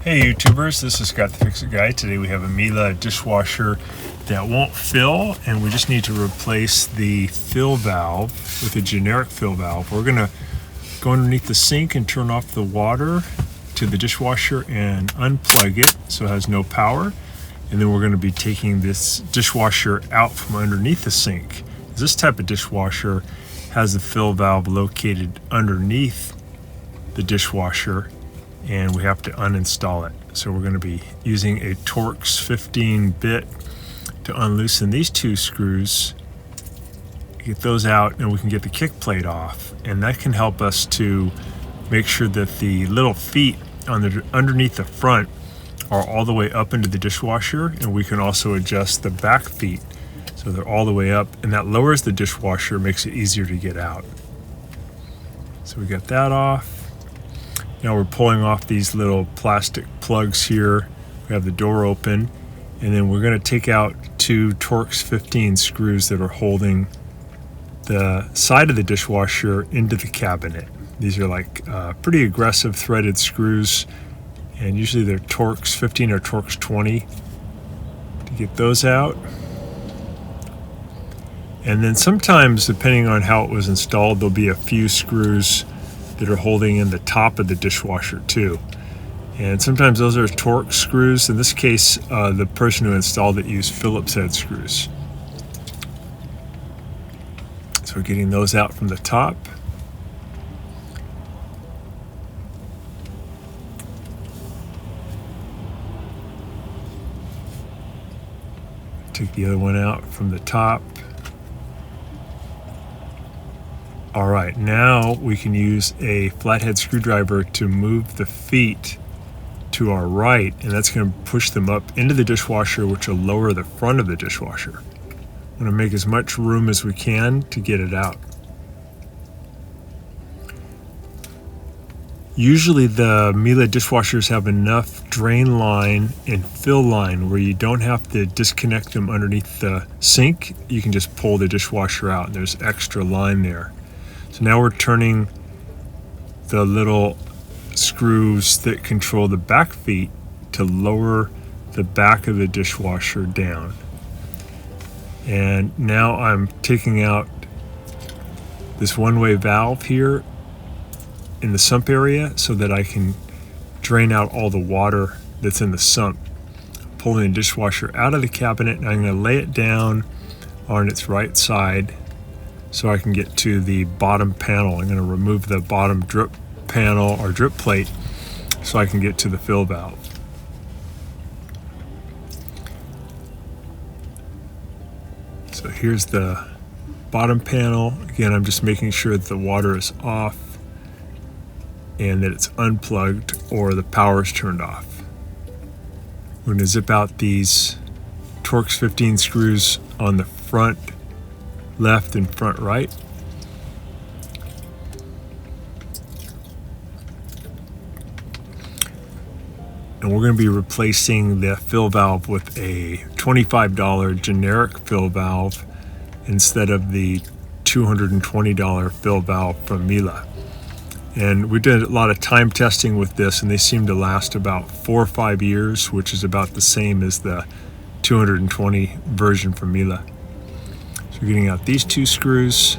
Hey YouTubers, this is Scott the Fix-It Guy. Today we have a Miele dishwasher that won't fill, and we just need to replace the fill valve with a generic fill valve. We're going to go underneath the sink and turn off the water to the dishwasher and unplug it so it has no power. And then we're going to be taking this dishwasher out from underneath the sink. This type of dishwasher has the fill valve located underneath the dishwasher, and we have to uninstall it. So we're going to be using a Torx 15 bit to unloosen these two screws, get those out, and we can get the kick plate off. And that can help us to make sure that the little feet on the underneath the front are all the way up into the dishwasher, and we can also adjust the back feet so they're all the way up, and that lowers the dishwasher, makes it easier to get out. So we got that off. Now we're pulling off these little plastic plugs here. We have the door open, and then we're going to take out two Torx 15 screws that are holding the side of the dishwasher into the cabinet. These are like pretty aggressive threaded screws, and usually they're Torx 15 or Torx 20 to get those out. And then sometimes, depending on how it was installed, there'll be a few screws that are holding in the top of the dishwasher too. And sometimes those are Torx screws. In this case, the person who installed it used Phillips head screws. So we're getting those out from the top. Take the other one out from the top. All right, now we can use a flathead screwdriver to move the feet to our right, and that's going to push them up into the dishwasher, which will lower the front of the dishwasher. I'm going to make as much room as we can to get it out. Usually the Miele dishwashers have enough drain line and fill line where you don't have to disconnect them underneath the sink. You can just pull the dishwasher out, and there's extra line there. So now we're turning the little screws that control the back feet to lower the back of the dishwasher down. And now I'm taking out this one-way valve here in the sump area so that I can drain out all the water that's in the sump. Pulling the dishwasher out of the cabinet, and I'm going to lay it down on its right side so I can get to the bottom panel. I'm going to remove the bottom drip panel or drip plate so I can get to the fill valve. So here's the bottom panel. Again, I'm just making sure that the water is off and that it's unplugged or the power is turned off. We're going to zip out these Torx 15 screws on the front left and front right. And we're going to be replacing the fill valve with a $25 generic fill valve instead of the $220 fill valve from Miele. And we did a lot of time testing with this, and they seem to last about 4 or 5 years, which is about the same as the 220 version from Miele. So we're getting out these two screws,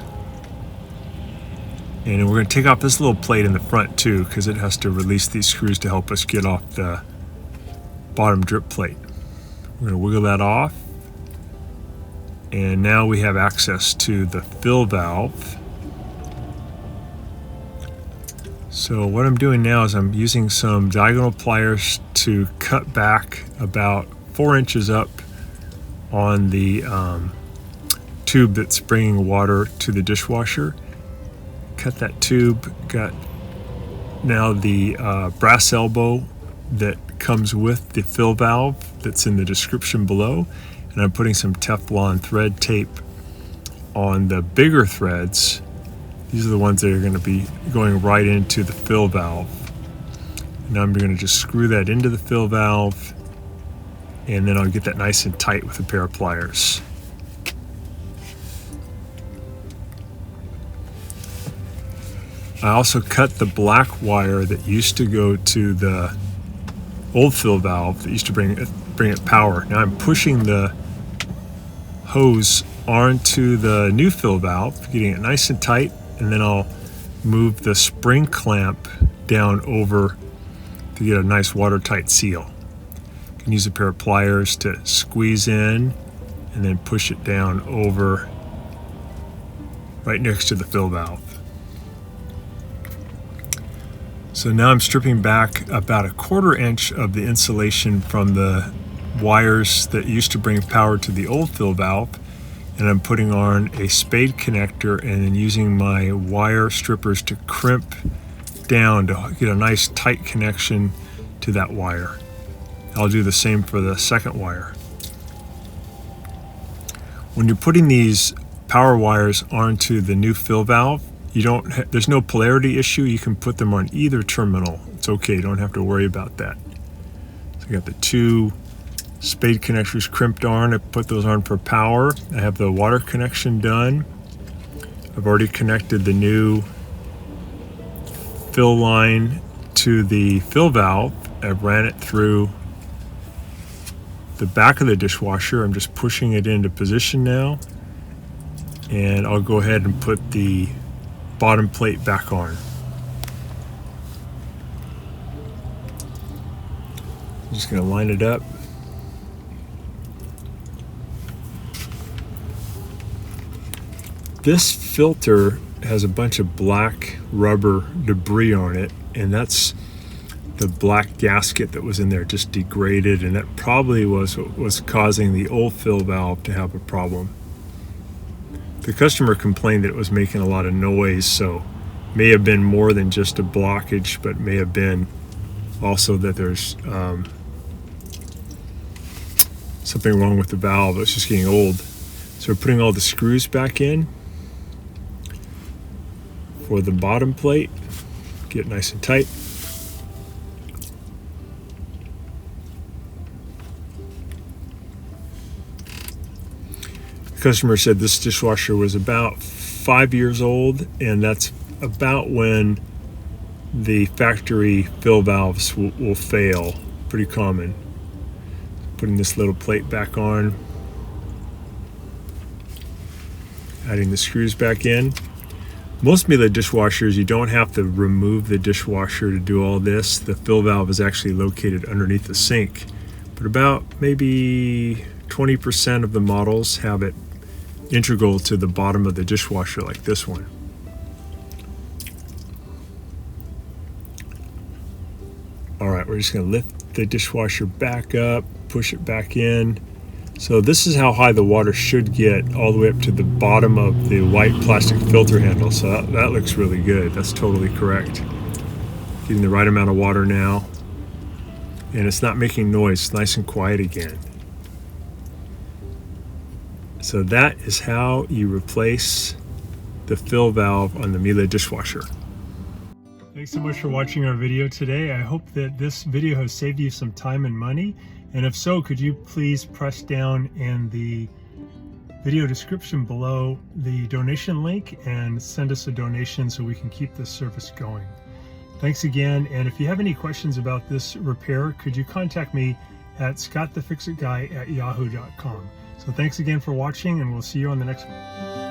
and we're going to take off this little plate in the front too, because it has to release these screws to help us get off the bottom drip plate. We're going to wiggle that off, and now we have access to the fill valve. So what I'm doing now is I'm using some diagonal pliers to cut back about 4 inches up on the tube that's bringing water to the dishwasher. Cut that tube. Got now the brass elbow that comes with the fill valve that's in the description below, and I'm putting some Teflon thread tape on the bigger threads. These are the ones that are going to be going right into the fill valve. Now I'm going to just screw that into the fill valve, and then I'll get that nice and tight with a pair of pliers. I also cut the black wire that used to go to the old fill valve that used to bring it power. Now I'm pushing the hose onto the new fill valve, getting it nice and tight, and then I'll move the spring clamp down over to get a nice watertight seal. You can use a pair of pliers to squeeze in and then push it down over right next to the fill valve. So now I'm stripping back about a 1/4 inch of the insulation from the wires that used to bring power to the old fill valve, and I'm putting on a spade connector and then using my wire strippers to crimp down to get a nice tight connection to that wire. I'll do the same for the second wire. When you're putting these power wires onto the new fill valve, there's no polarity issue. You can put them on either terminal. It's okay, you don't have to worry about that. So I got the 2 spade connectors crimped on. I put those on for power. I have the water connection done. I've already connected the new fill line to the fill valve. I've ran it through the back of the dishwasher. I'm just pushing it into position now. And I'll go ahead and put the bottom plate back on. I'm just going to line it up. This filter has a bunch of black rubber debris on it, and that's the black gasket that was in there just degraded, and that probably was what was causing the old fill valve to have a problem. The customer complained that it was making a lot of noise, so may have been more than just a blockage, but may have been also that there's something wrong with the valve. It's just getting old. So we're putting all the screws back in for the bottom plate. Get nice and tight. The customer said this dishwasher was about 5 years old, and that's about when the factory fill valves will fail. Pretty common. Putting this little plate back on, adding the screws back in. Most Miele dishwashers, you don't have to remove the dishwasher to do all this. The fill valve is actually located underneath the sink, but about maybe 20% of the models have it integral to the bottom of the dishwasher, like this one. All right, we're just going to lift the dishwasher back up, push it back in. So this is how high the water should get, all the way up to the bottom of the white plastic filter handle. So that looks really good. That's totally correct. Getting the right amount of water now. And it's not making noise. It's nice and quiet again. So that is how you replace the fill valve on the Miele dishwasher. Thanks so much for watching our video today. I hope that this video has saved you some time and money. And if so, could you please press down in the video description below the donation link and send us a donation so we can keep this service going. Thanks again. And if you have any questions about this repair, could you contact me at scottthefixitguy@yahoo.com. So thanks again for watching, and we'll see you on the next one.